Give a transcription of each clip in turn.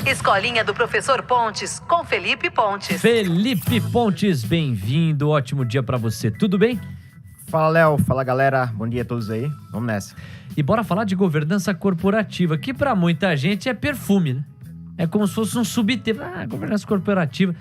Escolinha do Professor Pontes, com Felipe Pontes. Felipe Pontes, bem-vindo. Ótimo dia pra você. Tudo bem? Fala, Léo. Fala, galera. Bom dia a todos aí. Vamos nessa. E bora falar de governança corporativa, que pra muita gente é perfume, né? É como se fosse um subtema. Governança corporativa.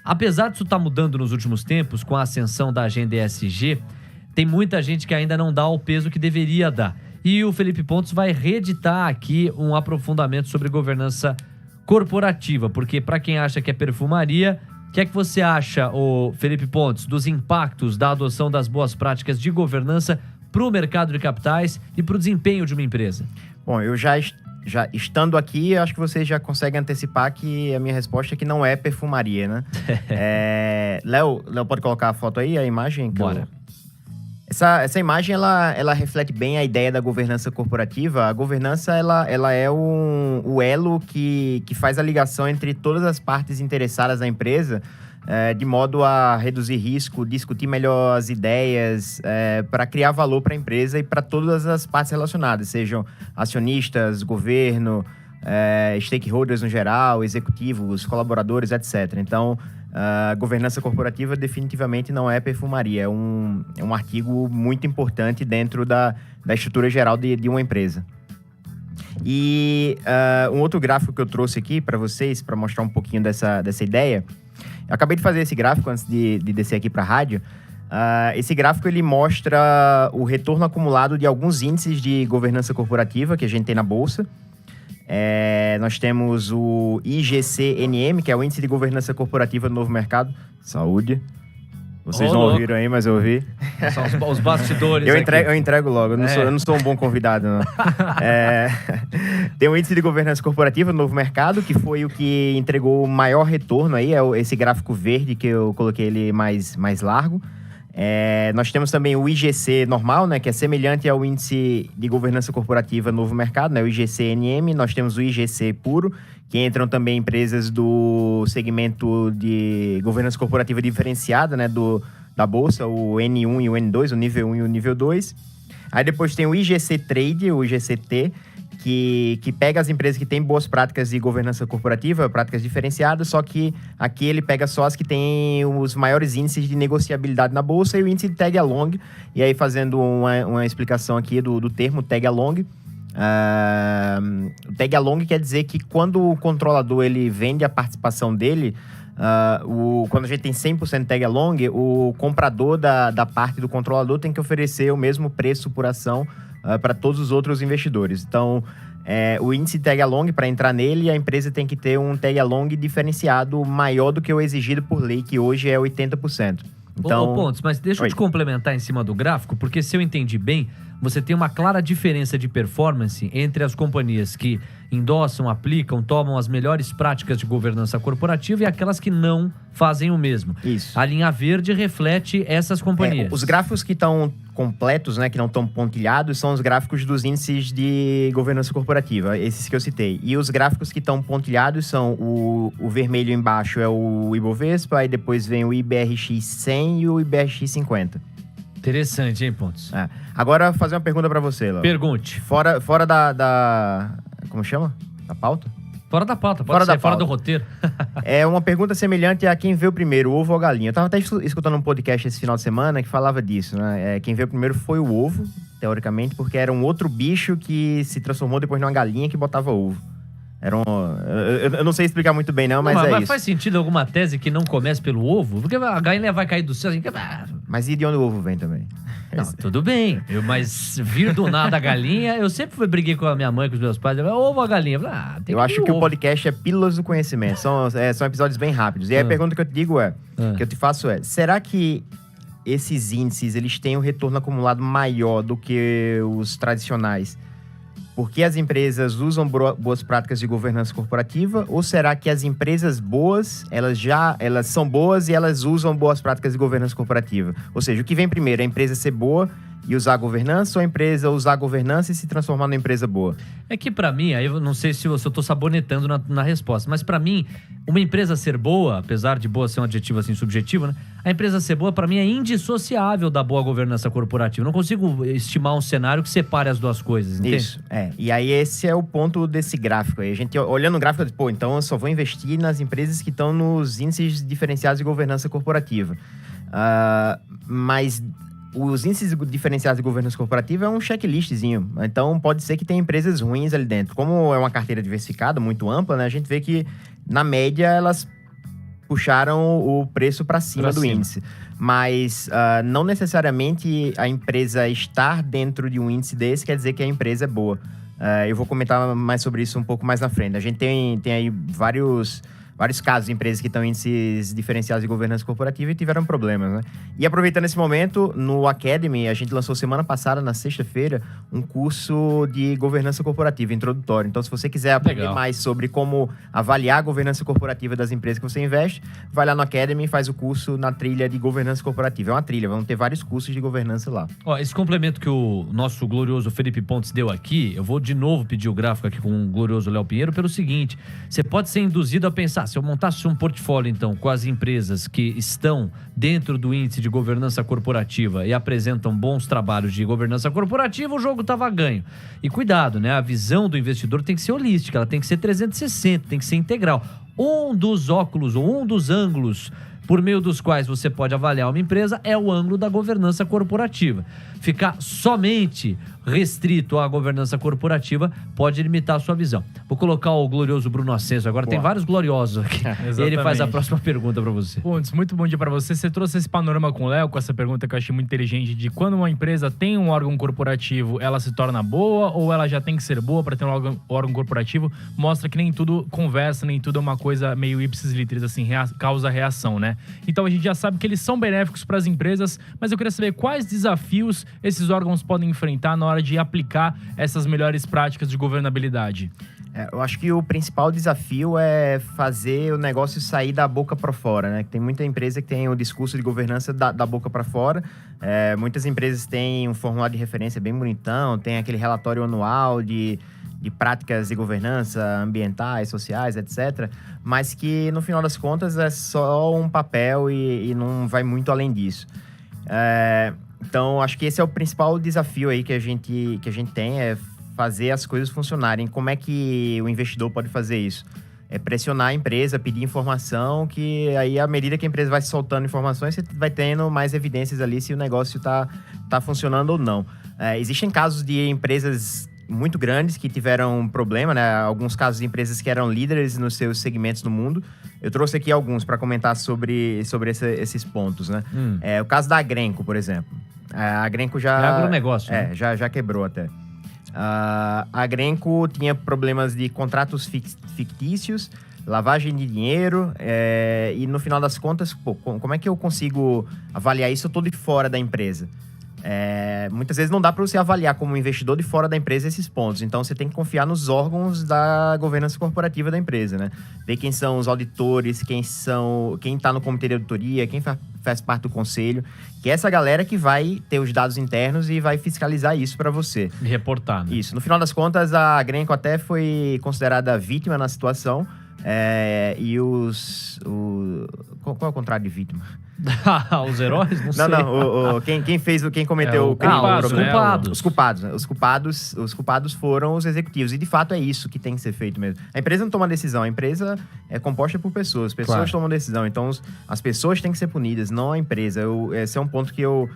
Apesar disso estar mudando nos últimos tempos, com a ascensão da agenda ESG, tem muita gente que ainda não dá o peso que deveria dar. E o Felipe Pontes vai reeditar aqui um aprofundamento sobre governança corporativa, porque para quem acha que é perfumaria, o que é que você acha, ô Felipe Pontes, dos impactos da adoção das boas práticas de governança para o mercado de capitais e para o desempenho de uma empresa? Bom, eu já estando aqui, acho que vocês já conseguem antecipar que a minha resposta é que não é perfumaria, né? Léo, pode colocar a foto aí, a imagem? Bora. Essa imagem, ela reflete bem a ideia da governança corporativa. A governança, ela é o elo que faz a ligação entre todas as partes interessadas na empresa, de modo a reduzir risco, discutir melhor as ideias, para criar valor para a empresa e para todas as partes relacionadas, sejam acionistas, governo, stakeholders no geral, executivos, colaboradores, etc. Então, a governança corporativa definitivamente não é perfumaria, é um artigo muito importante dentro da estrutura geral de uma empresa. E um outro gráfico que eu trouxe aqui para vocês, para mostrar um pouquinho dessa ideia. Eu acabei de fazer esse gráfico antes de descer aqui para a rádio. Esse gráfico ele mostra o retorno acumulado de alguns índices de governança corporativa que a gente tem na Bolsa. Nós temos o IGCNM, que é o Índice de Governança Corporativa do Novo Mercado. Saúde. Vocês não ouviram aí, mas eu ouvi. São os bastidores eu entrego logo, eu não sou um bom convidado, não. Tem o Índice de Governança Corporativa do Novo Mercado, que foi o que entregou o maior retorno aí, esse gráfico verde que eu coloquei ele mais largo. Nós temos também o IGC normal, né, que é semelhante ao Índice de Governança Corporativa Novo Mercado, né, o IGCNM. Nós temos o IGC puro, que entram também empresas do segmento de governança corporativa diferenciada, né, da Bolsa, o N1 e o N2, o nível 1 e o nível 2. Aí depois tem o IGC Trade, o IGCT, que pega as empresas que têm boas práticas de governança corporativa, práticas diferenciadas, só que aqui ele pega só as que têm os maiores índices de negociabilidade na Bolsa e o índice de tag along. E aí, fazendo uma explicação aqui do termo tag along. O tag along quer dizer que quando o controlador ele vende a participação dele, quando a gente tem 100% tag along, o comprador da parte do controlador tem que oferecer o mesmo preço por ação para todos os outros investidores. Então, o índice tag along, para entrar nele, a empresa tem que ter um tag along diferenciado maior do que o exigido por lei, que hoje é 80%. Então, Pontes, mas deixa eu te complementar em cima do gráfico, porque se eu entendi bem, você tem uma clara diferença de performance entre as companhias que endossam, aplicam, tomam as melhores práticas de governança corporativa e aquelas que não fazem o mesmo. Isso. A linha verde reflete essas companhias. Os gráficos que estão completos, né, que não estão pontilhados, são os gráficos dos índices de governança corporativa, esses que eu citei. E os gráficos que estão pontilhados são o vermelho embaixo é o Ibovespa, aí depois vem o IBRX 100 e o IBRX 50. Interessante, hein, Pontes? Agora, fazer uma pergunta pra você, Léo. Pergunte. Fora da... Como chama? Da pauta? Fora da pauta, pode ser, fora do roteiro. É uma pergunta semelhante a quem veio primeiro, o ovo ou a galinha. Eu tava até escutando um podcast esse final de semana que falava disso, né? Quem veio primeiro foi o ovo, teoricamente, porque era um outro bicho que se transformou depois numa galinha que botava ovo. Eu não sei explicar muito bem, não, mas é isso. Faz sentido alguma tese que não comece pelo ovo? Porque a galinha vai cair do céu assim... Mas e de onde o ovo vem também? Não, tudo bem. Mas vir do nada a galinha... Eu sempre briguei com a minha mãe, com os meus pais. Ovo ou a galinha? Eu acho que o podcast é Pílulas do Conhecimento. São episódios bem rápidos. E aí a pergunta que eu te digo que eu te faço é... Será que esses índices, eles têm um retorno acumulado maior do que os tradicionais? Porque as empresas usam boas práticas de governança corporativa? Ou será que as empresas boas, elas são boas e elas usam boas práticas de governança corporativa? Ou seja, o que vem primeiro, a empresa ser boa e usar a governança, ou a empresa usar a governança e se transformar numa empresa boa? É que pra mim, aí eu não sei se eu tô sabonetando na resposta, mas pra mim, uma empresa ser boa, apesar de boa ser um adjetivo assim subjetivo, né? A empresa ser boa, pra mim, é indissociável da boa governança corporativa. Eu não consigo estimar um cenário que separe as duas coisas, entende? Isso, E aí esse é o ponto desse gráfico aí. A gente olhando o gráfico, então eu só vou investir nas empresas que estão nos índices diferenciados de governança corporativa. Mas os índices diferenciados de governança corporativa é um checklistzinho. Então, pode ser que tenha empresas ruins ali dentro. Como é uma carteira diversificada, muito ampla, né? A gente vê que, na média, elas puxaram o preço para cima do índice. Mas não necessariamente a empresa estar dentro de um índice desse quer dizer que a empresa é boa. Eu vou comentar mais sobre isso um pouco mais na frente. A gente tem aí vários casos de empresas que estão em índices diferenciados de governança corporativa e tiveram problemas, né? E aproveitando esse momento, no Academy, a gente lançou semana passada, na sexta-feira, um curso de governança corporativa introdutório. Então, se você quiser aprender mais sobre como avaliar a governança corporativa das empresas que você investe, vai lá no Academy e faz o curso na trilha de governança corporativa. É uma trilha, vão ter vários cursos de governança lá. Ó, esse complemento que o nosso glorioso Felipe Pontes deu aqui, eu vou de novo pedir o gráfico aqui com o glorioso Léo Pinheiro pelo seguinte: você pode ser induzido a pensar, se eu montasse um portfólio, então, com as empresas que estão dentro do índice de governança corporativa e apresentam bons trabalhos de governança corporativa, o jogo estava ganho. E cuidado, né? A visão do investidor tem que ser holística, ela tem que ser 360, tem que ser integral. Um dos óculos ou um dos ângulos por meio dos quais você pode avaliar uma empresa é o ângulo da governança corporativa. Ficar somente restrito à governança corporativa pode limitar a sua visão. Vou colocar o glorioso Bruno Ascenso agora. Tem vários gloriosos aqui. Ele faz a próxima pergunta para você. Pontes, muito bom dia para você. Você trouxe esse panorama com o Léo, com essa pergunta que eu achei muito inteligente, de quando uma empresa tem um órgão corporativo, ela se torna boa ou ela já tem que ser boa para ter um órgão corporativo? Mostra que nem tudo conversa, nem tudo é uma coisa meio ipsis literis, assim, causa-reação, né? Então a gente já sabe que eles são benéficos para as empresas, mas eu queria saber quais desafios esses órgãos podem enfrentar na hora de aplicar essas melhores práticas de governabilidade. Eu acho que o principal desafio é fazer o negócio sair da boca para fora, né? Tem muita empresa que tem o discurso de governança da boca para fora. Muitas empresas têm um formulário de referência bem bonitão, tem aquele relatório anual de práticas de governança ambientais, sociais, etc. Mas que, no final das contas, é só um papel e não vai muito além disso. Então, acho que esse é o principal desafio aí que a gente tem, é fazer as coisas funcionarem. Como é que o investidor pode fazer isso? É pressionar a empresa, pedir informação, que aí, à medida que a empresa vai soltando informações, você vai tendo mais evidências ali se o negócio tá funcionando ou não. Existem casos de empresas muito grandes que tiveram problema, né? Alguns casos de empresas que eram líderes nos seus segmentos no mundo. Eu trouxe aqui alguns para comentar sobre esses pontos, né? O caso da Agrenco, por exemplo. A Agrenco já... É agronegócio, né? Já quebrou até. A Agrenco tinha problemas de contratos fictícios, lavagem de dinheiro, e no final das contas, como é que eu consigo avaliar isso? Eu tô de fora da empresa. Muitas vezes não dá para você avaliar como investidor de fora da empresa esses pontos. Então, você tem que confiar nos órgãos da governança corporativa da empresa, né? Ver quem são os auditores, quem está no comitê de auditoria, quem faz parte do conselho. Que é essa galera que vai ter os dados internos e vai fiscalizar isso para você. E reportar, né? Isso. No final das contas, a Agrenco até foi considerada vítima na situação. Qual é o contrário de vítima? Os heróis? Não sei. Não. Quem cometeu o crime. Os culpados. Os culpados foram os executivos. E, de fato, é isso que tem que ser feito mesmo. A empresa não toma decisão. A empresa é composta por pessoas. Pessoas tomam decisão. Então, as pessoas têm que ser punidas, não a empresa. Esse é um ponto que eu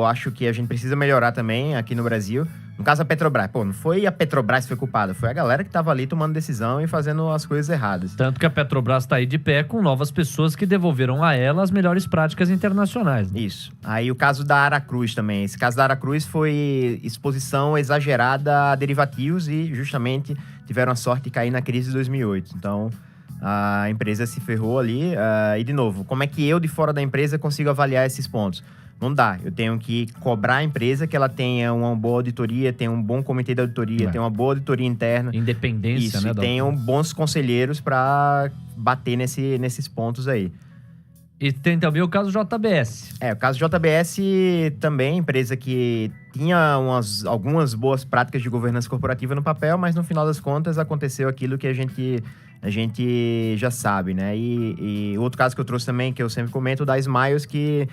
acho que a gente precisa melhorar também aqui no Brasil. No caso da Petrobras, não foi a Petrobras que foi culpada, foi a galera que estava ali tomando decisão e fazendo as coisas erradas. Tanto que a Petrobras está aí de pé com novas pessoas que devolveram a ela as melhores práticas internacionais, né? Isso. Aí o caso da Aracruz também. Esse caso da Aracruz foi exposição exagerada a derivativos e justamente tiveram a sorte de cair na crise de 2008. Então, a empresa se ferrou ali. E, de novo, como é que eu, de fora da empresa, consigo avaliar esses pontos? Não dá. Eu tenho que cobrar a empresa que ela tenha uma boa auditoria, tenha um bom comitê de auditoria, tenha uma boa auditoria interna. Independência, isso, né? E tenham bons conselheiros para bater nesses pontos aí. E tem também o caso JBS. O caso JBS também, empresa que tinha algumas boas práticas de governança corporativa no papel, mas no final das contas aconteceu aquilo que a gente já sabe, né? E outro caso que eu trouxe também, que eu sempre comento, da Smiles, que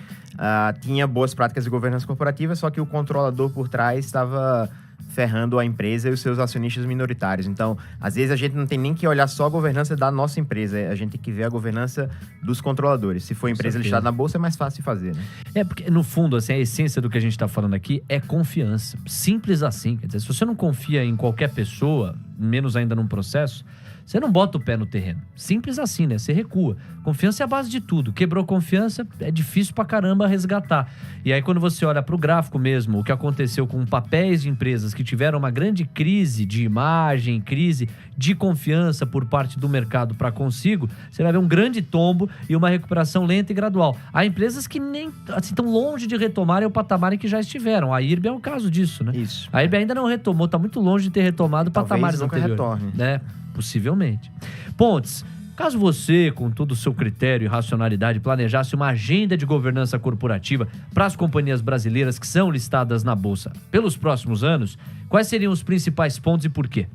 tinha boas práticas de governança corporativa, só que o controlador por trás estava ferrando a empresa e os seus acionistas minoritários. Então, às vezes a gente não tem nem que olhar só a governança da nossa empresa, a gente tem que ver a governança dos controladores. Se for empresa listada na bolsa, é mais fácil de fazer, né? Porque, no fundo, assim, a essência do que a gente está falando aqui é confiança. Simples assim. Quer dizer, se você não confia em qualquer pessoa, menos ainda num processo, você não bota o pé no terreno. Simples assim, né? Você recua. Confiança é a base de tudo. Quebrou confiança, é difícil pra caramba resgatar. E aí, quando você olha pro gráfico mesmo, o que aconteceu com papéis de empresas que tiveram uma grande crise de imagem, crise de confiança por parte do mercado para consigo, você vai ver um grande tombo e uma recuperação lenta e gradual. Há empresas que nem assim, estão longe de retomarem o patamar em que já estiveram. A IRB é um caso disso, né? Isso. A IRB ainda não retomou, tá muito longe de ter retomado patamares nunca anteriores. retorne. Né? Possivelmente. Pontes, caso você, com todo o seu critério e racionalidade, planejasse uma agenda de governança corporativa para as companhias brasileiras que são listadas na Bolsa pelos próximos anos, quais seriam os principais pontos e por quê?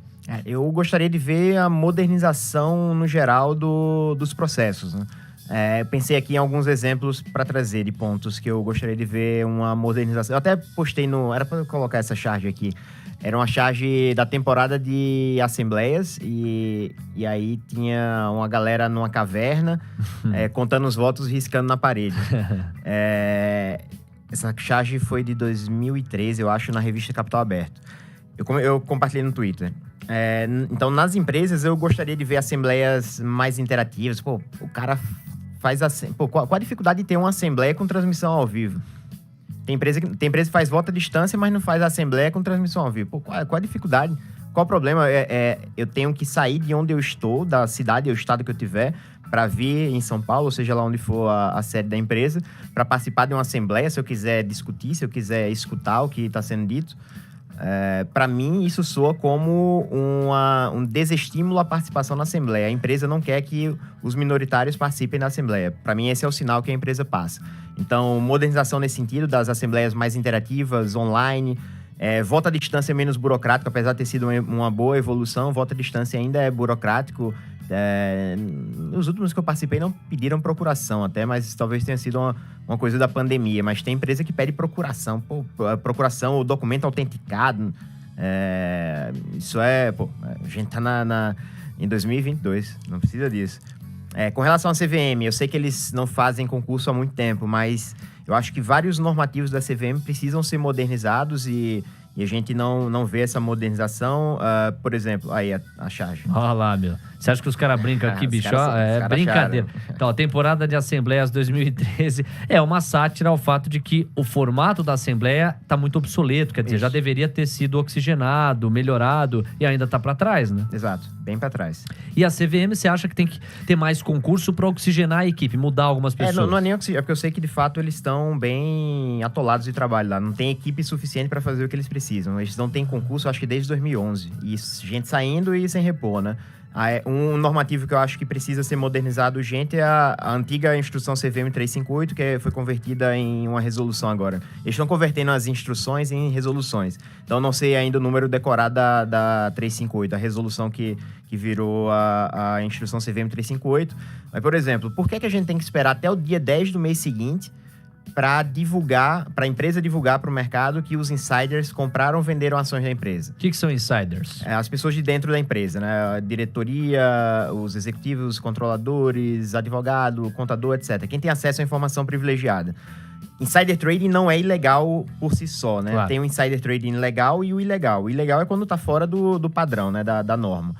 Eu gostaria de ver a modernização no geral dos processos, né? Eu pensei aqui em alguns exemplos para trazer de pontos que eu gostaria de ver uma modernização. Eu até postei era para eu colocar essa charge aqui. Era uma charge da temporada de assembleias e aí tinha uma galera numa caverna contando os votos, riscando na parede. Essa charge foi de 2013, eu acho, na revista Capital Aberto. Eu compartilhei no Twitter. Então, nas empresas, eu gostaria de ver assembleias mais interativas. Pô, o cara faz... qual a dificuldade de ter uma assembleia com transmissão ao vivo? Tem empresa que faz voto à distância, mas não faz a assembleia com transmissão ao vivo. Pô, qual a dificuldade? Qual o problema? Eu tenho que sair de onde eu estou, da cidade ou estado que eu tiver, para vir em São Paulo, ou seja lá onde for a sede da empresa, para participar de uma assembleia, se eu quiser discutir, se eu quiser escutar o que está sendo dito. Para mim, isso soa como um desestímulo à participação na Assembleia. A empresa não quer que os minoritários participem da Assembleia. Para mim, esse é o sinal que a empresa passa. Então, modernização nesse sentido, das assembleias mais interativas, online, voto à distância menos burocrático, apesar de ter sido uma boa evolução, voto à distância ainda é burocrático. Os últimos que eu participei não pediram procuração até, mas talvez tenha sido uma coisa da pandemia. Mas tem empresa que pede procuração. Procuração ou documento autenticado. Isso a gente tá em 2022, não precisa disso. Com relação à CVM, eu sei que eles não fazem concurso há muito tempo, mas eu acho que vários normativos da CVM precisam ser modernizados e a gente não vê essa modernização. Por exemplo, aí a charge. Olha lá, meu. Você acha que os caras brincam aqui, bicho? É brincadeira. Então, a temporada de Assembleias 2013 é uma sátira ao fato de que o formato da Assembleia tá muito obsoleto. Quer dizer, já deveria ter sido oxigenado, melhorado e ainda tá para trás, né? Exato, bem para trás. E a CVM, você acha que tem que ter mais concurso para oxigenar a equipe, mudar algumas pessoas? Não é nem oxigenar, porque eu sei que de fato eles estão bem atolados de trabalho lá. Não tem equipe suficiente para fazer o que eles precisam. Eles não têm concurso, acho que desde 2011. E gente saindo e sem repor, né? Um normativo que eu acho que precisa ser modernizado urgente é a antiga instrução CVM 358, que foi convertida em uma resolução agora. Eles estão convertendo as instruções em resoluções. Então, não sei ainda o número decorado da 358, a resolução que virou a instrução CVM 358. Mas, por exemplo, por que a gente tem que esperar até o dia 10 do mês seguinte para a empresa divulgar para o mercado que os insiders compraram ou venderam ações da empresa? O que são insiders? As pessoas de dentro da empresa, né? A diretoria, os executivos, controladores, advogado, contador, etc. Quem tem acesso à informação privilegiada. Insider trading não é ilegal por si só, né? Claro. Tem o insider trading legal e o ilegal. O ilegal é quando tá fora do padrão, né? Da norma.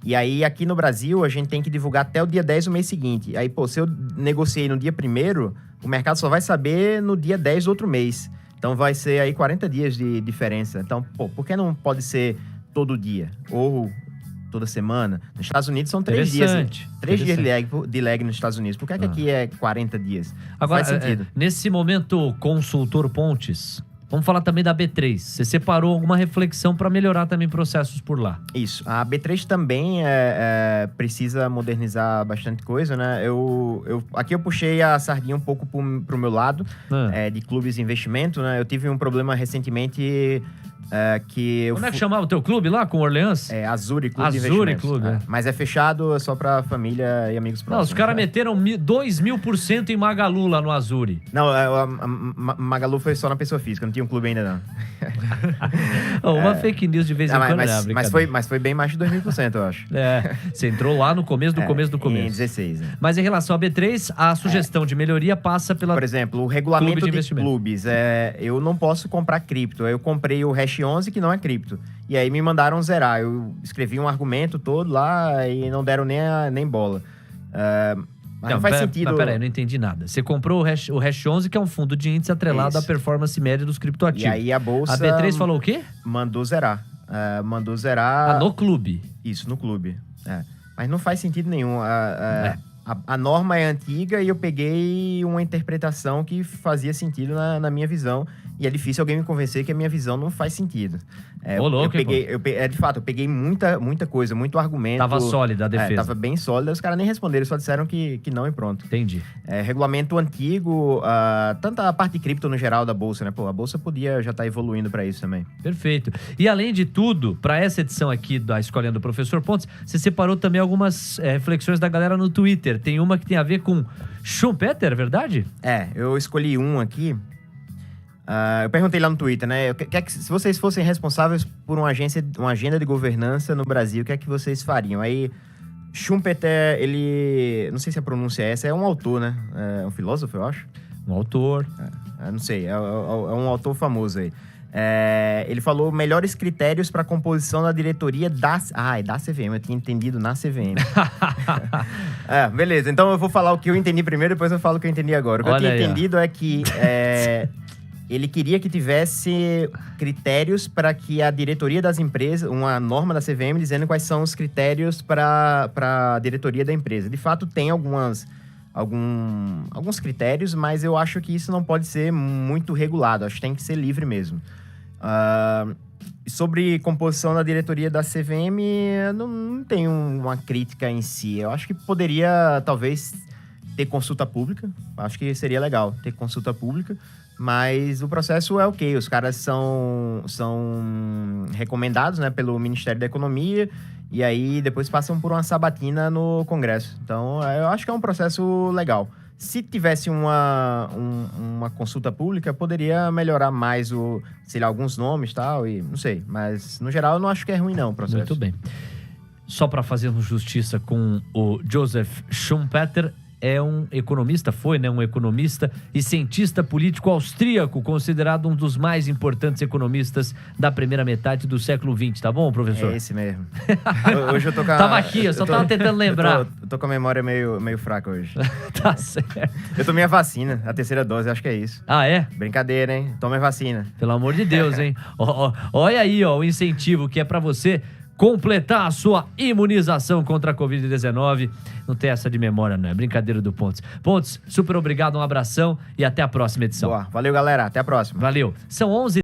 E aí, aqui no Brasil, a gente tem que divulgar até o dia 10 do mês seguinte. Aí, se eu negociei no dia 1º, o mercado só vai saber no dia 10 do outro mês. Então, vai ser aí 40 dias de diferença. Então, por que não pode ser todo dia? Ou toda semana? Nos Estados Unidos são 3 dias. 3 dias de lag nos Estados Unidos. Por que aqui é 40 dias? Agora, faz sentido. Nesse momento, consultor Pontes, Vamos falar também da B3. Você separou alguma reflexão para melhorar também processos por lá. Isso. A B3 também precisa modernizar bastante coisa, né? Aqui eu puxei a sardinha um pouco pro meu lado, de clubes de investimento, né? Eu tive um problema recentemente que eu... Como é que chamava o teu clube lá, com o Orleans? Azuri Clube de Azuri Investimentos. Clube. Mas é fechado só pra família e amigos próximos. Não, os caras meteram 2.000% em Magalu lá no Azuri. Não, a Magalu foi só na pessoa física, não tinha um clube ainda não. Uma fake news de vez em quando. Mas foi bem mais de 2.000%, eu acho. Você entrou lá no começo do começo do começo. Em 16, né? Mas em relação à B3, a sugestão de melhoria passa pela... Por exemplo, o regulamento Clube de de investimento. clubes. Eu não posso comprar cripto. Eu comprei o Hash 11, que não é cripto. E aí me mandaram zerar. Eu escrevi um argumento todo lá e não deram nem bola. Mas não faz sentido... Mas peraí, não entendi nada. Você comprou o Hash 11, que é um fundo de índice atrelado à performance média dos criptoativos. E aí a bolsa... A B3 falou o quê? Mandou zerar. Mandou zerar... no clube. Isso, no clube. Mas não faz sentido nenhum. A norma é antiga e eu peguei uma interpretação que fazia sentido na minha visão. E é difícil alguém me convencer que a minha visão não faz sentido. De fato, eu peguei muita coisa, muito argumento. Tava sólida a defesa. Tava bem sólida. Os caras nem responderam, só disseram que não e pronto. Entendi. Regulamento antigo, tanto a parte de cripto no geral da Bolsa, né? Pô, a Bolsa podia já estar evoluindo para isso também. Perfeito. E além de tudo, para essa edição aqui da Escolinha do Professor Pontes, você separou também algumas reflexões da galera no Twitter. Tem uma que tem a ver com Schumpeter, é verdade? Eu escolhi um aqui. Eu perguntei lá no Twitter, né? Se vocês fossem responsáveis por uma agenda de governança no Brasil, o que é que vocês fariam? Aí, Schumpeter, ele... Não sei se a pronúncia é essa, é um autor, né? É um filósofo, eu acho. Um autor. Não sei, é um autor famoso aí. Ele falou melhores critérios para a composição da diretoria da CVM. Eu tinha entendido na CVM. Beleza, então eu vou falar o que eu entendi primeiro, depois eu falo o que eu entendi agora. O que eu tinha entendido é que ele queria que tivesse critérios para que a diretoria das empresas, uma norma da CVM dizendo quais são os critérios para a diretoria da empresa. De fato, tem alguns critérios, mas eu acho que isso não pode ser muito regulado. Acho que tem que ser livre mesmo. Sobre composição da diretoria da CVM, eu não tenho uma crítica em si. Eu acho que poderia, talvez, ter consulta pública. Acho que seria legal ter consulta pública. Mas o processo é ok. Os caras são recomendados, né, pelo Ministério da Economia e aí depois passam por uma sabatina no Congresso. Então, eu acho que é um processo legal. Se tivesse uma consulta pública, poderia melhorar mais alguns nomes e tal, e não sei. Mas, no geral, eu não acho que é ruim, não, o processo. Muito bem. Só para fazermos justiça com o Joseph Schumpeter, é um economista, um economista e cientista político austríaco, considerado um dos mais importantes economistas da primeira metade do século XX, tá bom, professor? É esse mesmo. Hoje eu tô com Tava aqui, eu só tava tentando lembrar. Eu tô com a memória meio fraca hoje. Tá certo. Eu tomei a vacina, a terceira dose, acho que é isso. Ah, é? Brincadeira, hein? Tome a vacina. Pelo amor de Deus, hein? Olha aí, o incentivo que é pra você completar a sua imunização contra a Covid-19. Não tem essa de memória, não. É brincadeira do Pontes. Pontes, super obrigado, um abração e até a próxima edição. Boa. Valeu, galera. Até a próxima. Valeu. São 11